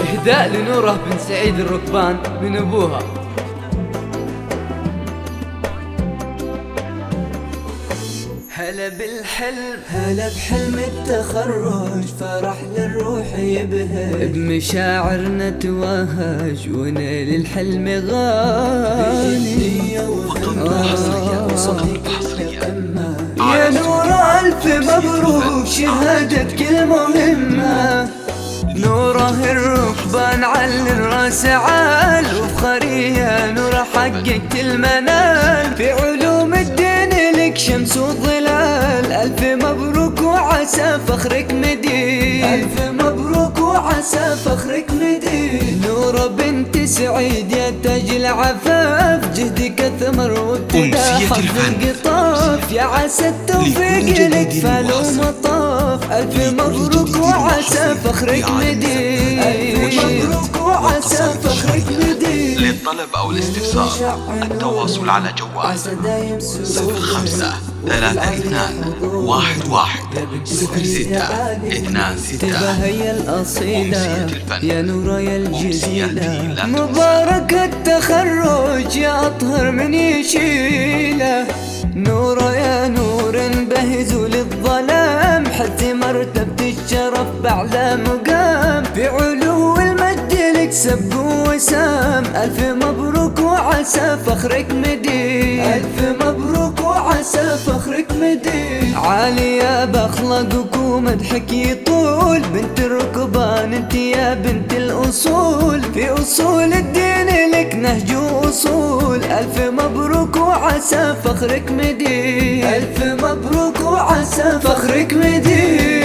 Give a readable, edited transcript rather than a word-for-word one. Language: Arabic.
إهداء لنوره بن سعيد الركبان من أبوها. هلا بالحلم، هلا بحلم التخرج، فرح للروح يبهج، بمشاعرنا توهج ونيل الحلم غالي. يا نور ألف مبروك شهادتك المهمة. نوره الركبان على الراس عال، وفخرية نوره حققت المنال، في علوم الدين لك شمس وظلال. ألف مبروك وعسى فخرك مدين، ألف مبروك وعسى فخرك مدين. نورة بنت سعيد يا تاج العفاف، جهدك ثمر وابتدى حظ القطاف، يا عسى التوفيق لك فال ومطاف. ألف مبروك وعسى فخرك مدين، ألف مبروك وعسى فخرك مدين. للطلب أو الاستفسار التواصل على جوال 0532110626. هي الأصيلة يا نورة يا الجزيلة، مبارك التخرج يا أطهر من يشيله. نورة يا نور بهز للظلام، حز مرتبة الشرف بأعلى مقام، في علو المجد لك سبق وسام. ألف مبروك وعسى فخرك مدين، ألف مبروك وعسى فخرك مدين. عالية بأخلاقك ومدحك يطول، بنت الركبان انت يا بنت الأصول، في أصول الدين لك نهج وأصول. ألف مبروك وعسى فخرك مدين، ألف مبروك وعسى فخرك مدين.